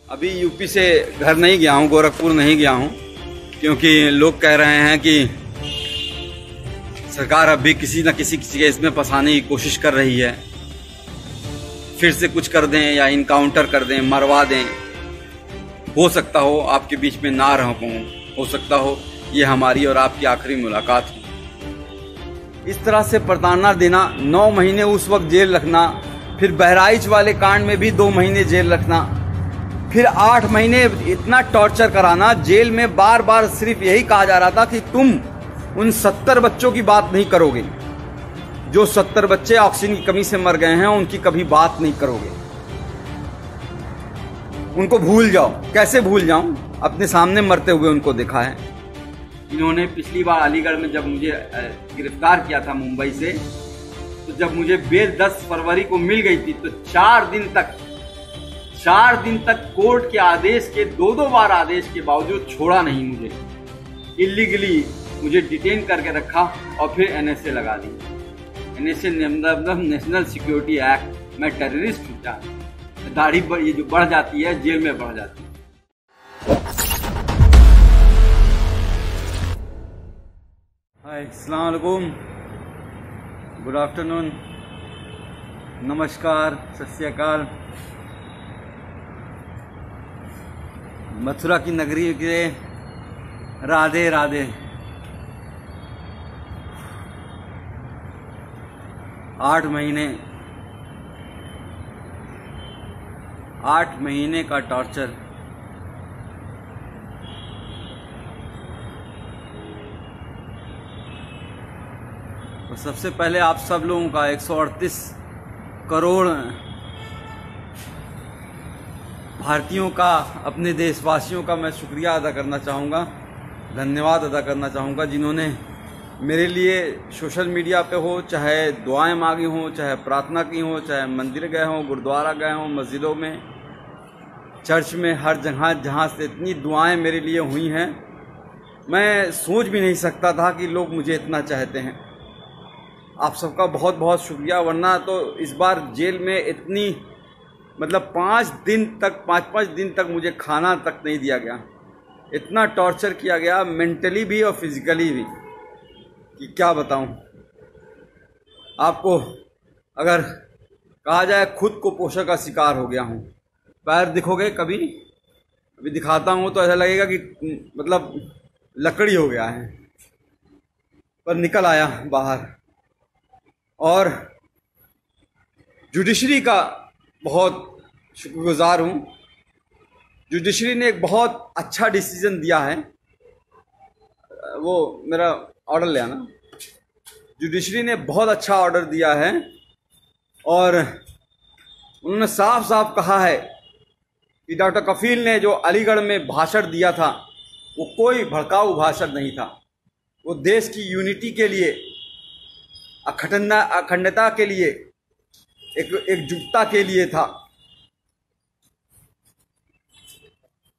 अभी यूपी से घर नहीं गया हूँ, गोरखपुर नहीं गया हूँ, क्योंकि लोग कह रहे हैं कि सरकार अब भी किसी न किसी केस में फंसाने की कोशिश कर रही है। फिर से कुछ कर दें या इनकाउंटर कर दें, मरवा दें। हो सकता हो आपके बीच में ना रह पाऊँ, हो सकता हो ये हमारी और आपकी आखिरी मुलाकात हो। इस तरह से प्रताड़ना देना, 9 महीने उस वक्त जेल रखना, फिर बहराइच वाले कांड में भी 2 महीने जेल रखना, फिर 8 महीने इतना टॉर्चर कराना। जेल में बार बार सिर्फ यही कहा जा रहा था कि तुम उन 70 बच्चों की बात नहीं करोगे, जो 70 बच्चे ऑक्सीजन की कमी से मर गए हैं, उनकी कभी बात नहीं करोगे, उनको भूल जाओ। कैसे भूल जाऊं? अपने सामने मरते हुए उनको देखा है। इन्होंने पिछली बार अलीगढ़ में जब मुझे गिरफ्तार किया था मुंबई से, तो जब मुझे बेल 10 फरवरी को मिल गई थी, तो 4 दिन तक कोर्ट के आदेश के 2-2 बार आदेश के बावजूद छोड़ा नहीं मुझे। इलीगली मुझे डिटेन करके रखा और फिर एनएसए लगा दी। NSA national security act. मैं टेररिस्ट हूँ क्या? दाढ़ी ये जो बढ़ जाती है, जेल में बढ़ जाती है। हाय, अस्सलाम वालेकुम, गुड आफ्टरनून, नमस्कार, सत श्री अकाल। मथुरा की नगरी के राधे राधे। 8 महीने का टॉर्चर। तो सबसे पहले आप सब लोगों का 138 करोड़ भारतीयों का, अपने देशवासियों का मैं शुक्रिया अदा करना चाहूँगा, धन्यवाद अदा करना चाहूँगा, जिन्होंने मेरे लिए सोशल मीडिया पे हो, चाहे दुआएं मांगी हों, चाहे प्रार्थना की हो, चाहे मंदिर गए हों, गुरुद्वारा गए हों, मस्जिदों में, चर्च में, हर जगह जहाँ से इतनी दुआएं मेरे लिए हुई हैं, मैं सोच भी नहीं सकता था कि लोग मुझे इतना चाहते हैं। आप सबका बहुत बहुत शुक्रिया। वरना तो इस बार जेल में इतनी, मतलब 5 दिन तक मुझे खाना तक नहीं दिया गया। इतना टॉर्चर किया गया, मेंटली भी और फिजिकली भी, कि क्या बताऊं आपको। अगर कहा जाए, खुद को पोषण का शिकार हो गया हूं। पैर दिखोगे कभी, अभी दिखाता हूं तो ऐसा लगेगा कि मतलब लकड़ी हो गया है, पर निकल आया बाहर। और जुडिशरी का बहुत शुक्रगुजार हूं। जुडिशरी ने एक बहुत अच्छा डिसीजन दिया है। वो मेरा ऑर्डर ले आना। जुडिशरी ने बहुत अच्छा ऑर्डर दिया है और उन्होंने साफ साफ कहा है कि डॉक्टर कफील ने जो अलीगढ़ में भाषण दिया था, वो कोई भड़काऊ भाषण नहीं था। वो देश की यूनिटी के लिए, अखंडता के लिए, एकजुटता के लिए था।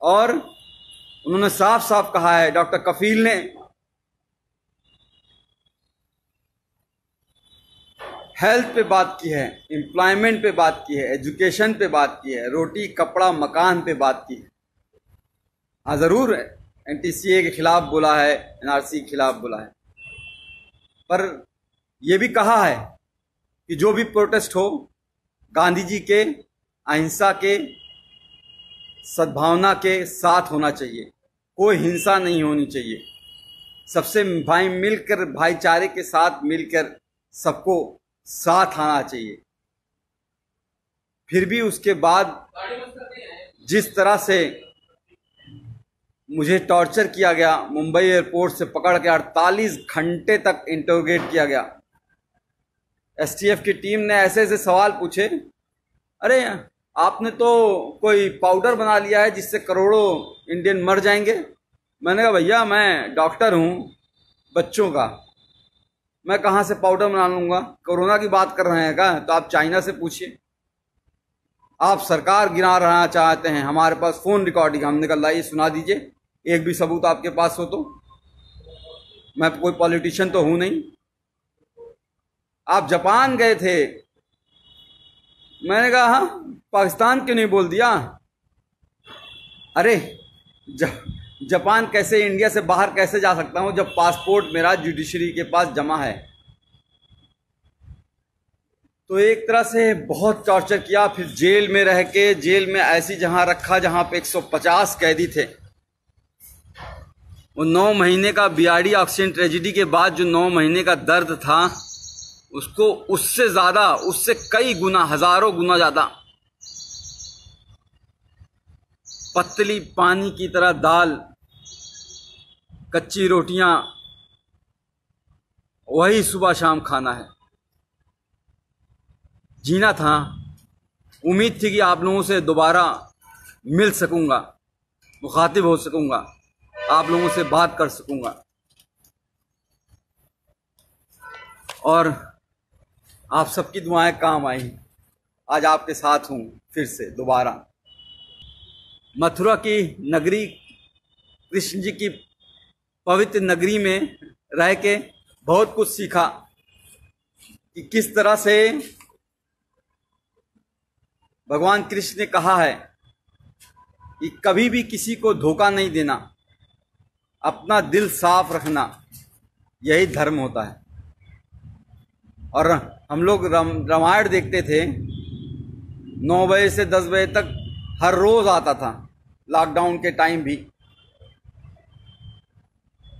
और उन्होंने साफ साफ कहा है, डॉक्टर कफील ने, हेल्थ पे बात की है, एम्प्लॉयमेंट पे बात की है, एजुकेशन पे बात की है, रोटी कपड़ा मकान पे बात की है। हाँ, ज़रूर एनटीसीए के खिलाफ बोला है, एनआरसी के खिलाफ बोला है, पर यह भी कहा है कि जो भी प्रोटेस्ट हो, गांधी जी के अहिंसा के, सद्भावना के साथ होना चाहिए। कोई हिंसा नहीं होनी चाहिए। सबसे मिलकर, भाईचारे के साथ मिलकर सबको साथ आना चाहिए। फिर भी उसके बाद जिस तरह से मुझे टॉर्चर किया गया, मुंबई एयरपोर्ट से पकड़ के 48 घंटे तक इंटरोगेट किया गया। एसटीएफ की टीम ने ऐसे ऐसे सवाल पूछे, अरे आपने तो कोई पाउडर बना लिया है जिससे करोड़ों इंडियन मर जाएंगे। मैंने कहा, भैया मैं डॉक्टर हूँ बच्चों का, मैं कहाँ से पाउडर बना लूँगा? कोरोना की बात कर रहे हैं क्या? तो आप चाइना से पूछिए। आप सरकार गिरा रहना चाहते हैं, हमारे पास फ़ोन रिकॉर्डिंग, हमने कहा लाइए सुना दीजिए, एक भी सबूत आपके पास हो तो। मैं कोई पॉलिटिशियन तो हूँ नहीं। आप जापान गए थे, मैंने कहा हाँ, पाकिस्तान क्यों नहीं बोल दिया? अरे जापान कैसे, इंडिया से बाहर कैसे जा सकता हूं जब पासपोर्ट मेरा जुडिशरी के पास जमा है। तो एक तरह से बहुत टॉर्चर किया, फिर जेल में रह के, जेल में ऐसी जहां रखा जहां पे 150 कैदी थे। वो 9 महीने का बीआरडी ऑक्सीजन ट्रेजेडी के बाद जो 9 महीने का दर्द था, उसको उससे ज्यादा, उससे कई गुना, हजारों गुना ज्यादा पतली पानी की तरह दाल, कच्ची रोटियां, वही सुबह शाम खाना है। जीना था। उम्मीद थी कि आप लोगों से दोबारा मिल सकूंगा, मुखातिब हो सकूंगा, आप लोगों से बात कर सकूंगा, और आप सबकी दुआएं काम आई। आज आपके साथ हूं फिर से दोबारा। मथुरा की नगरी, कृष्ण जी की पवित्र नगरी में रह के बहुत कुछ सीखा कि किस तरह से भगवान कृष्ण ने कहा है कि कभी भी किसी को धोखा नहीं देना, अपना दिल साफ रखना, यही धर्म होता है। और हम लोग रामायण देखते थे 9 बजे से 10 बजे तक, हर रोज आता था, लॉकडाउन के टाइम भी।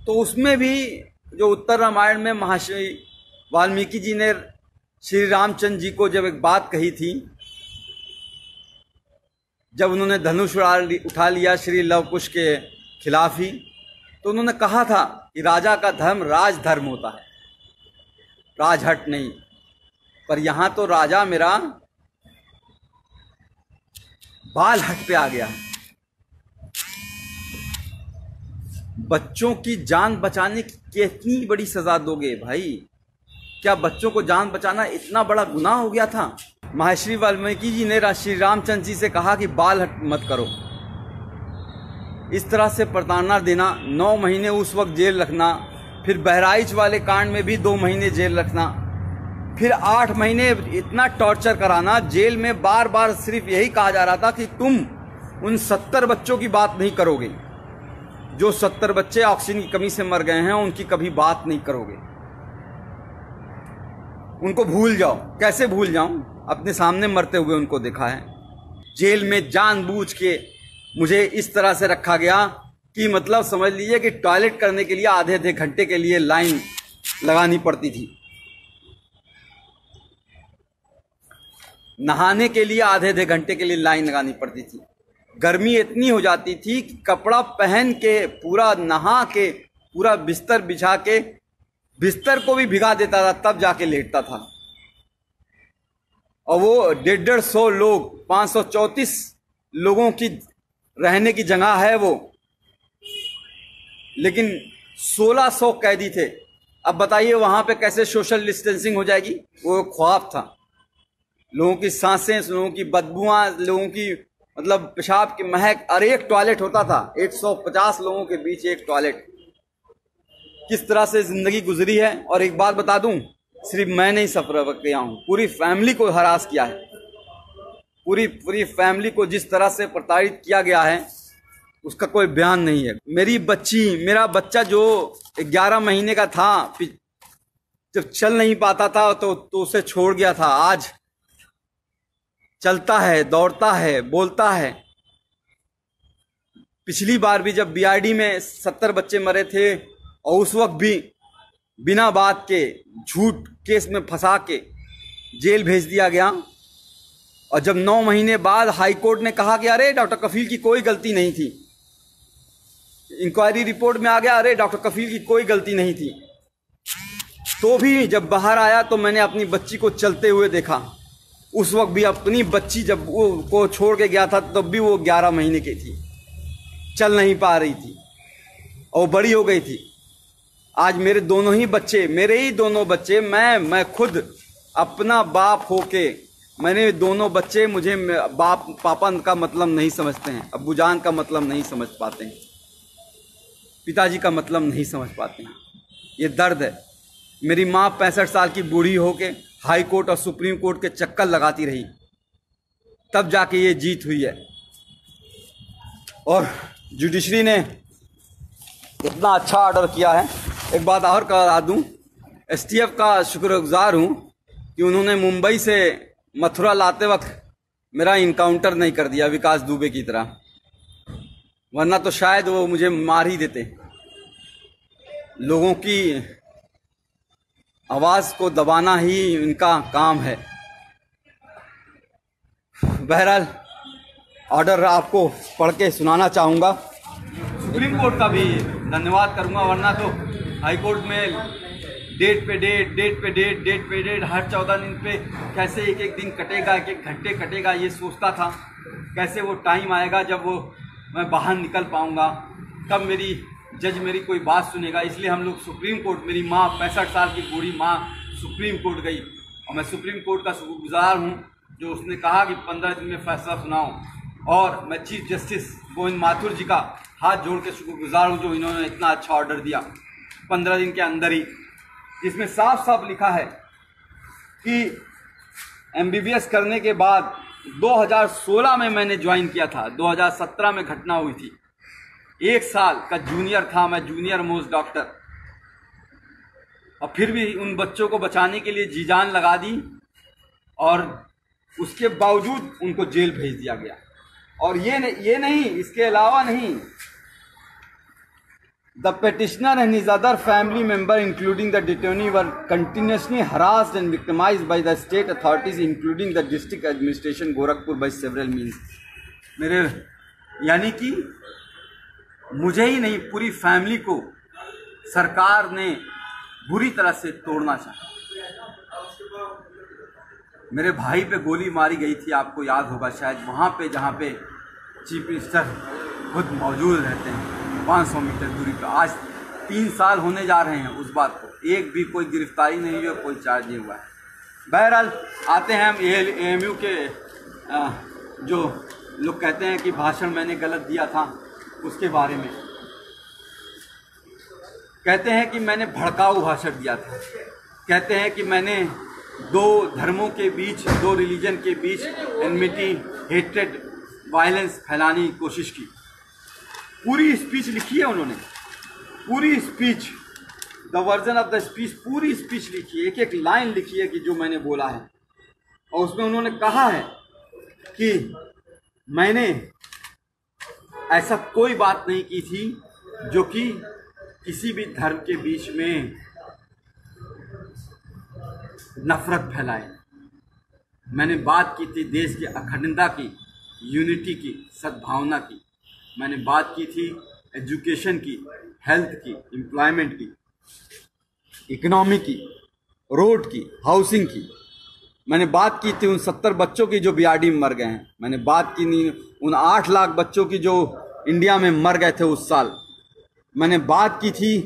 तो उसमें भी जो उत्तर रामायण में महर्षि वाल्मीकि जी ने श्री रामचंद्र जी को जब एक बात कही थी, जब उन्होंने धनुष उठा लिया श्री लव कुश के खिलाफ ही, तो उन्होंने कहा था कि राजा का धर्म राजधर्म होता है, राजहट नहीं। पर यहां तो राजा मेरा बाल हट पे आ गया। बच्चों की जान बचाने की कितनी बड़ी सजा दोगे भाई? क्या बच्चों को जान बचाना इतना बड़ा गुनाह हो गया था? महर्षि वाल्मीकि जी ने श्री रामचंद्र जी से कहा कि बाल हट मत करो। इस तरह से प्रताड़ना देना, 9 महीने उस वक्त जेल रखना, फिर बहराइच वाले कांड में भी 2 महीने जेल रखना, फिर 8 महीने इतना टॉर्चर कराना। जेल में बार बार सिर्फ यही कहा जा रहा था कि तुम उन 70 बच्चों की बात नहीं करोगे, जो 70 बच्चे ऑक्सीजन की कमी से मर गए हैं, उनकी कभी बात नहीं करोगे, उनको भूल जाओ। कैसे भूल जाऊं? अपने सामने मरते हुए उनको देखा है। जेल में जानबूझ के मुझे इस तरह से रखा गया कि मतलब समझ लीजिए कि टॉयलेट करने के लिए आधे आधे घंटे के लिए लाइन लगानी पड़ती थी, नहाने के लिए आधे आधे घंटे के लिए लाइन लगानी पड़ती थी। गर्मी इतनी हो जाती थी कि कपड़ा पहन के, पूरा नहा के, पूरा बिस्तर बिछा के, बिस्तर को भी भिगा देता था, तब जाके लेटता था। और वो 150 लोग, 534 लोगों की रहने की जगह है वो, लेकिन 1600 कैदी थे। अब बताइए वहां पे कैसे सोशल डिस्टेंसिंग हो जाएगी? वो ख्वाब था। लोगों की सांसें, लोगों की बदबुआं, लोगों की मतलब पेशाब की महक, और एक टॉयलेट होता था, 150 लोगों के बीच एक टॉयलेट। किस तरह से जिंदगी गुजरी है। और एक बात बता दूं, सिर्फ मैं नहीं सफर किया हूं, पूरी फैमिली को हरास किया है। पूरी फैमिली को जिस तरह से प्रताड़ित किया गया है उसका कोई बयान नहीं है। मेरा बच्चा जो 11 महीने का था, जब चल नहीं पाता था तो उसे छोड़ गया था, आज चलता है, दौड़ता है, बोलता है। पिछली बार भी जब बीआरडी में 70 बच्चे मरे थे, और उस वक्त भी बिना बात के झूठ केस में फंसा के जेल भेज दिया गया। और जब 9 महीने बाद हाई कोर्ट ने कहा कि अरे डॉक्टर कफील की कोई गलती नहीं थी, इंक्वायरी रिपोर्ट में आ गया अरे डॉक्टर कफील की कोई गलती नहीं थी, तो भी जब बाहर आया तो मैंने अपनी बच्ची को चलते हुए देखा। उस वक्त भी अपनी बच्ची जब वो को छोड़ के गया था तब भी वो 11 महीने की थी, चल नहीं पा रही थी और बड़ी हो गई थी। आज मेरे ही दोनों बच्चे, मैं खुद अपना बाप होके, मैंने दोनों बच्चे, मुझे बाप पापा का मतलब नहीं समझते हैं, अब्बूजान का मतलब नहीं समझ पाते हैं, पिताजी का मतलब नहीं समझ पाते हैं। ये दर्द है। मेरी माँ 65 साल की बूढ़ी होके हाई कोर्ट और सुप्रीम कोर्ट के चक्कर लगाती रही, तब जाके ये जीत हुई है। और जुडिशरी ने इतना अच्छा ऑर्डर किया है। एक बात और करा दूं, एसटीएफ का शुक्रगुजार हूं कि उन्होंने मुंबई से मथुरा लाते वक्त मेरा इनकाउंटर नहीं कर दिया विकास दुबे की तरह, वरना तो शायद वो मुझे मार ही देते। लोगों की आवाज़ को दबाना ही इनका काम है। बहरहाल ऑर्डर आपको पढ़ के सुनाना चाहूँगा। सुप्रीम कोर्ट का भी धन्यवाद करूँगा, वरना तो हाई कोर्ट में डेट पे डेट हर 14 दिन पे कैसे एक एक दिन कटेगा, एक एक घंटे कटेगा, ये सोचता था। कैसे वो टाइम आएगा जब वो मैं बाहर निकल पाऊँगा, कब मेरी जज मेरी कोई बात सुनेगा। इसलिए हम लोग सुप्रीम कोर्ट, मेरी माँ 65 साल की बूढ़ी माँ सुप्रीम कोर्ट गई, और मैं सुप्रीम कोर्ट का शुक्रगुजार हूँ जो उसने कहा कि 15 दिन में फैसला सुनाओ। और मैं चीफ जस्टिस गोविंद माथुर जी का हाथ जोड़ के शुक्रगुजार हूँ जो इन्होंने इतना अच्छा ऑर्डर दिया 15 दिन के अंदर ही, जिसमें साफ साफ लिखा है कि MBBS करने के बाद 2016 में मैंने ज्वाइन किया था, 2017 में घटना हुई थी। 1 साल का जूनियर था मैं, जूनियर मोस्ट डॉक्टर, और फिर भी उन बच्चों को बचाने के लिए जी जान लगा दी, और उसके बावजूद उनको जेल भेज दिया गया। और ये नहीं, इसके अलावा नहीं, the petitioner and his other family member including the detainee were continuously harassed and victimized by the state authorities including the district administration Gorakhpur by several means। मेरे यानी कि मुझे ही नहीं, पूरी फैमिली को सरकार ने बुरी तरह से तोड़ना चाहा। मेरे भाई पे गोली मारी गई थी, आपको याद होगा शायद, वहाँ पे जहाँ पे चीफ मिनिस्टर खुद मौजूद रहते हैं 500 मीटर दूरी पर। आज 3 साल होने जा रहे हैं उस बात को, एक भी कोई गिरफ्तारी नहीं हुई, कोई चार्ज नहीं हुआ है। बहरहाल आते हैं हम AMU के जो लोग कहते हैं कि भाषण मैंने गलत दिया था उसके बारे में। कहते हैं कि मैंने भड़काऊ भाषण दिया था, कहते हैं कि मैंने 2 धर्मों के बीच, 2 रिलीजन के बीच एनमिटी, हेट्रेड, वायलेंस फैलाने की कोशिश की। पूरी स्पीच लिखी है उन्होंने, पूरी speech, the version of the speech, पूरी स्पीच लिखी है, एक एक लाइन लिखी है कि जो मैंने बोला है। और उसमें उन्होंने कहा है कि मैंने ऐसा कोई बात नहीं की थी जो कि किसी भी धर्म के बीच में नफरत फैलाए। मैंने बात की थी देश की अखंडता की, यूनिटी की, सद्भावना की। मैंने बात की थी एजुकेशन की, हेल्थ की, एम्प्लॉयमेंट की, इकोनॉमी की, रोड की, हाउसिंग की। मैंने बात की थी उन 70 बच्चों की जो BRD में मर गए हैं। मैंने बात की नहीं उन 8 लाख बच्चों की जो इंडिया में मर गए थे उस साल। मैंने बात की थी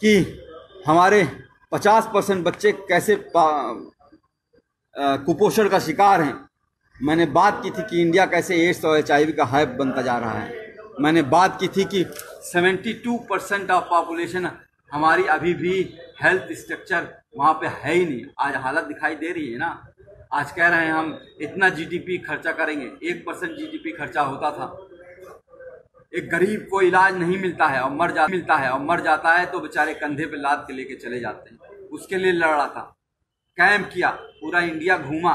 कि हमारे 50% बच्चे कैसे कुपोषण का शिकार हैं। मैंने बात की थी कि इंडिया कैसे एड्स और HIV का हब बनता जा रहा है। मैंने बात की थी कि 72% ऑफ पॉपुलेशन हमारी अभी भी हेल्थ स्ट्रक्चर वहाँ पे है ही नहीं। आज हालत दिखाई दे रही है ना, आज कह रहे हैं हम इतना GDP खर्चा करेंगे, 1% GDP खर्चा होता था। एक गरीब को इलाज नहीं मिलता है और मर जाता है तो बेचारे कंधे पे लाद के लेके चले जाते हैं। उसके लिए लड़ा था, कैंप किया, पूरा इंडिया घूमा,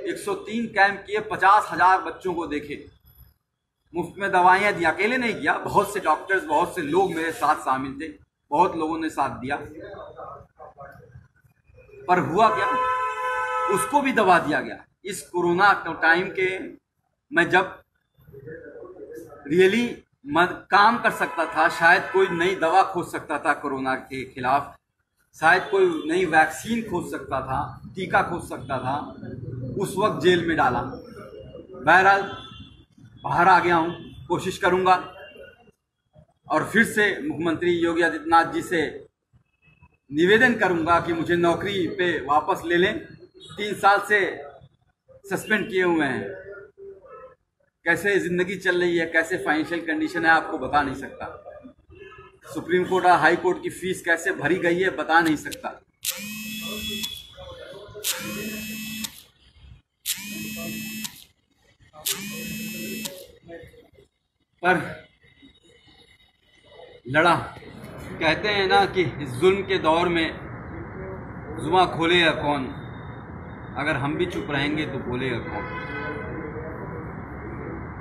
103 कैंप किए, 50,000 बच्चों को देखे, मुफ्त में दवाइयाँ दी। अकेले नहीं किया, बहुत से डॉक्टर्स, बहुत से लोग मेरे साथ शामिल थे, बहुत लोगों ने साथ दिया। पर हुआ क्या, उसको भी दबा दिया गया। इस कोरोना टाइम के मैं जब रियली काम कर सकता था, शायद कोई नई दवा खोज सकता था कोरोना के खिलाफ, शायद कोई नई वैक्सीन खोज सकता था, टीका खोज सकता था, उस वक्त जेल में डाला। बहरहाल बाहर आ गया हूँ, कोशिश करूँगा और फिर से मुख्यमंत्री योगी आदित्यनाथ जी से निवेदन करूँगा कि मुझे नौकरी पे वापस ले लें। 3 साल से सस्पेंड किए हुए हैं। कैसे ज़िंदगी चल रही है, कैसे फाइनेंशियल कंडीशन है, आपको बता नहीं सकता। सुप्रीम कोर्ट और हाई कोर्ट की फीस कैसे भरी गई है, बता नहीं सकता। पर लड़ा। कहते हैं ना कि इस जुल्म के दौर में जुबां खोलेगा कौन, अगर हम भी चुप रहेंगे तो बोलेगा कौन।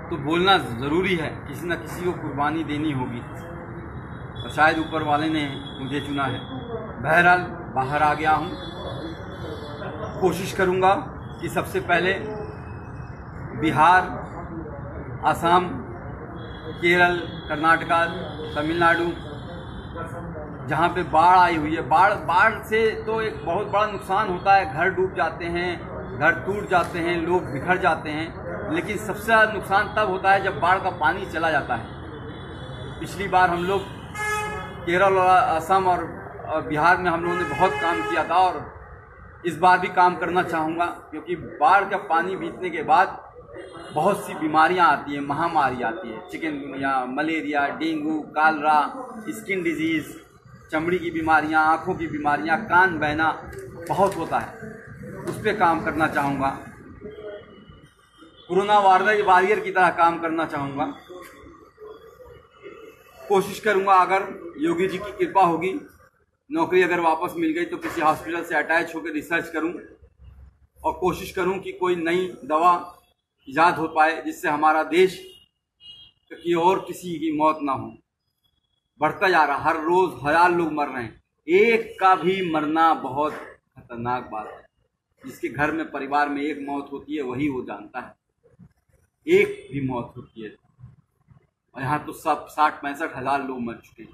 तो बोलना ज़रूरी है, किसी न किसी को कुर्बानी देनी होगी और शायद ऊपर वाले ने मुझे चुना है। बहरहाल बाहर आ गया हूँ, कोशिश करूँगा कि सबसे पहले बिहार, असम, केरल, कर्नाटका, तमिलनाडु, जहाँ पे बाढ़ आई हुई है, बाढ़ से तो एक बहुत बड़ा नुकसान होता है। घर डूब जाते हैं, घर टूट जाते हैं, लोग बिखर जाते हैं। लेकिन सबसे ज़्यादा नुकसान तब होता है जब बाढ़ का पानी चला जाता है। पिछली बार हम लोग केरल और असम और बिहार में हम लोगों ने बहुत काम किया था और इस बार भी काम करना चाहूँगा, क्योंकि बाढ़ का पानी बीतने के बाद बहुत सी बीमारियां आती हैं, महामारी आती है। Chikungunya, malaria, dengue, Kalra, skin disease, चमड़ी की बीमारियां, आँखों की बीमारियां, कान बहना बहुत होता है। उस पर काम करना चाहूँगा। कोरोना वॉरियर की तरह काम करना चाहूँगा। कोशिश करूँगा, अगर योगी जी की कृपा होगी, नौकरी अगर वापस मिल गई तो किसी हॉस्पिटल से अटैच होकर रिसर्च करूँ और कोशिश करूँ कि कोई नई दवा ईजाद हो पाए जिससे हमारा देश की और किसी की मौत ना हो। बढ़ता जा रहा, हर रोज़ 1000 लोग मर रहे हैं। एक का भी मरना बहुत खतरनाक बात है। जिसके घर में, परिवार में एक मौत होती है वही वो जानता है, एक भी मौत होती है। और यहाँ तो सब 60-65 हज़ार लोग मर चुके हैं।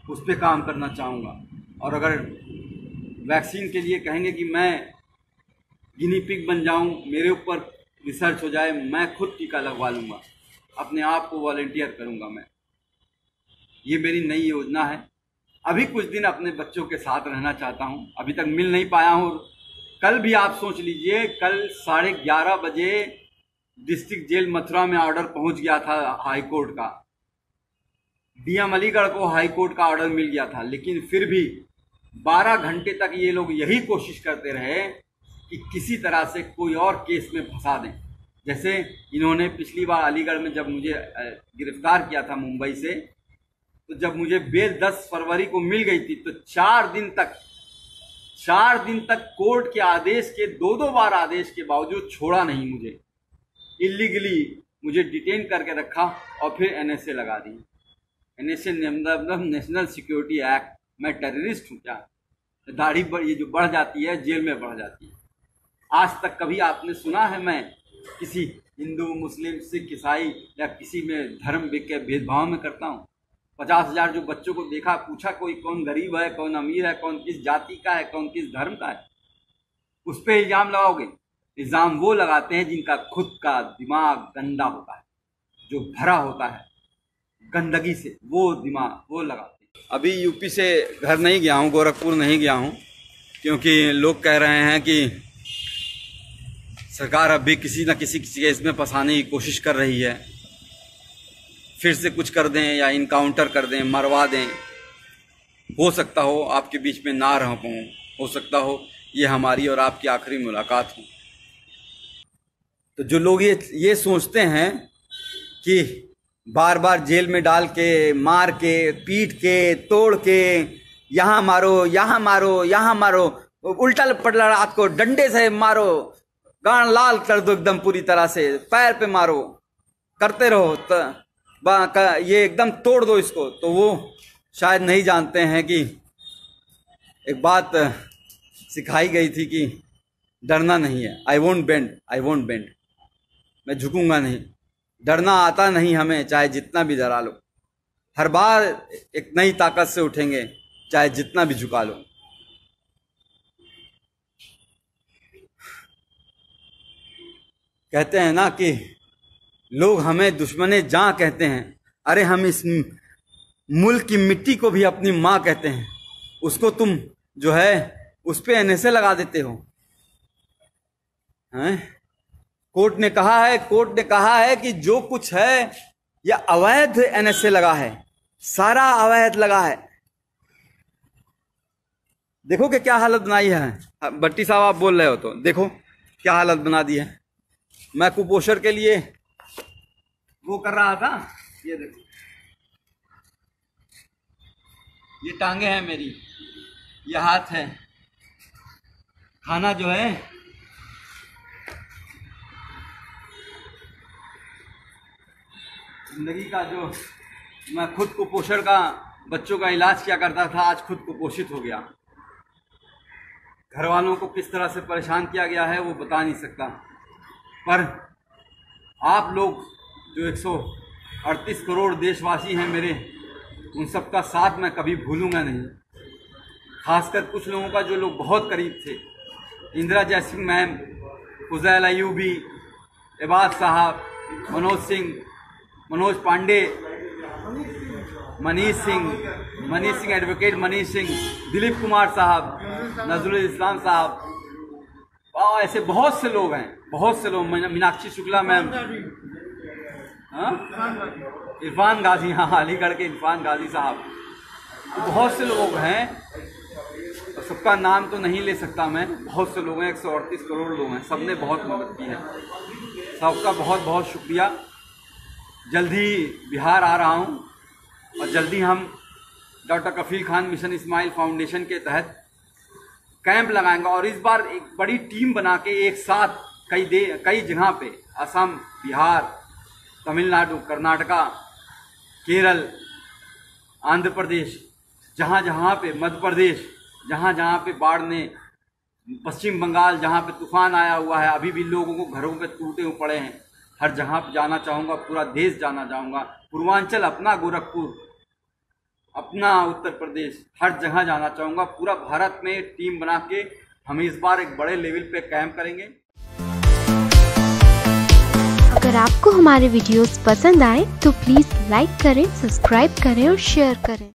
उस पर काम करना चाहूँगा। और अगर वैक्सीन के लिए कहेंगे कि मैं गिनी पिग बन जाऊं, मेरे ऊपर रिसर्च हो जाए, मैं खुद टीका लगवा लूँगा, अपने आप को वॉलंटियर करूँगा मैं। ये मेरी नई योजना है। अभी कुछ दिन अपने बच्चों के साथ रहना चाहता हूँ, अभी तक मिल नहीं पाया हूँ। कल भी आप सोच लीजिए, कल 11:30 बजे डिस्ट्रिक्ट जेल मथुरा में ऑर्डर पहुँच गया था हाई कोर्ट का। डीएम अलीगढ़ को हाई कोर्ट का ऑर्डर मिल गया था, लेकिन फिर भी 12 घंटे तक ये लोग यही कोशिश करते रहे कि किसी तरह से कोई और केस में फंसा दें। जैसे इन्होंने पिछली बार अलीगढ़ में जब मुझे गिरफ्तार किया था मुंबई से, तो जब मुझे बेल 10 फरवरी को मिल गई थी तो 4 दिन तक कोर्ट के आदेश के 2-2 बार आदेश के बावजूद छोड़ा नहीं। मुझे इलीगली मुझे डिटेन करके रखा और फिर एनएसए लगा दी। एनएसए मतलब नेशनल सिक्योरिटी एक्ट। मैं टेररिस्ट हूँ क्या? दाढ़ी ये जो बढ़ जाती है, जेल में बढ़ जाती है। आज तक कभी आपने सुना है मैं किसी हिंदू, मुस्लिम, सिख, ईसाई या किसी में धर्म के भेदभाव में करता हूँ? 50,000 जो बच्चों को देखा, पूछा कोई कौन गरीब है, कौन अमीर है, कौन किस जाति का है, कौन किस धर्म का है? उस पर इल्ज़ाम लगाओगे? इल्ज़ाम वो लगाते हैं जिनका खुद का दिमाग गंदा होता है, जो भरा होता है गंदगी से, वो दिमाग वो लगाते हैं। अभी यूपी से घर नहीं गया हूँ, गोरखपुर नहीं गया हूँ, क्योंकि लोग कह रहे हैं कि सरकार अब भी किसी न किसी केस में फंसाने की कोशिश कर रही है। फिर से कुछ कर दें या इनकाउंटर कर दें, मरवा दें। हो सकता हो आपके बीच में ना रह पाऊँ, हो सकता हो ये हमारी और आपकी आखिरी मुलाकात हो। तो जो लोग ये सोचते हैं कि बार बार जेल में डाल के, मार के, पीट के, तोड़ के, यहाँ मारो, यहाँ मारो, यहाँ मारो, उल्टा पटला रात को डंडे से मारो, गान लाल कर दो एकदम पूरी तरह से, पैर पे मारो, करते रहो, ये एकदम तोड़ दो इसको, तो वो शायद नहीं जानते हैं कि एक बात सिखाई गई थी कि डरना नहीं है। आई वोंट बेंड, मैं झुकूंगा नहीं। डरना आता नहीं हमें, चाहे जितना भी डरा लो। हर बार एक नई ताकत से उठेंगे, चाहे जितना भी झुका लो। कहते हैं ना कि लोग हमें दुश्मने जान कहते हैं। अरे हम इस मुल्क की मिट्टी को भी अपनी माँ कहते हैं। उसको तुम जो है उस पे एनएसए लगा देते हो हैं? कोर्ट ने कहा है कि जो कुछ है यह अवैध एनएसए लगा है, सारा अवैध लगा है। देखो कि क्या हालत बनाई है। भट्टी साहब आप बोल रहे हो तो देखो क्या हालत बना दी है। मैं कुपोषण के लिए वो कर रहा था, ये देखो ये टांगे हैं मेरी, ये हाथ है। खाना जो है जिंदगी का, जो मैं खुद कुपोषण का बच्चों का इलाज किया करता था, आज खुद कुपोषित हो गया। घर वालों को किस तरह से परेशान किया गया है वो बता नहीं सकता, पर आप लोग जो 138 करोड़ देशवासी हैं मेरे, उन सबका साथ मैं कभी भूलूंगा नहीं। खासकर कुछ लोगों का जो लोग बहुत करीब थे, इंदिरा जयसिंह मैम, फुज़ैल अयूबी, इबाद साहब, मनोज पांडे, मनीष सिंह, एडवोकेट मनीष सिंह, दिलीप कुमार साहब, नजरुल इस्लाम साहब, ऐसे बहुत से लोग हैं, बहुत से लोग, मीनाक्षी शुक्ला मैम, इरफान गाजी, हाँ अलीगढ़ के इरफान गाजी साहब, बहुत से लोग हैं। सबका नाम तो नहीं ले सकता मैं, बहुत से लोग हैं, 138 करोड़ लोग हैं, सबने बहुत मदद की है। सबका बहुत बहुत शुक्रिया। जल्दी बिहार आ रहा हूँ और जल्दी हम डॉक्टर कफील खान मिशन इस्माइल फाउंडेशन के तहत कैंप लगाएंगे और इस बार एक बड़ी टीम बना के एक साथ कई जगह पे, असम, बिहार, तमिलनाडु, कर्नाटका, केरल, आंध्र प्रदेश, जहाँ पे, मध्य प्रदेश, जहाँ पे बाढ़ ने, पश्चिम बंगाल जहाँ पे तूफान आया हुआ है, अभी भी लोगों को घरों पे टूटे हुए पड़े हैं, हर जगह पे जाना चाहूँगा, पूरा देश जाना चाहूँगा, पूर्वांचल अपना, गोरखपुर अपना, उत्तर प्रदेश, हर जगह जाना चाहूँगा। पूरा भारत में टीम बना के हम इस बार एक बड़े लेवल पे कैंप करेंगे। अगर आपको हमारे वीडियोस पसंद आए तो प्लीज़ लाइक करें, सब्सक्राइब करें और शेयर करें।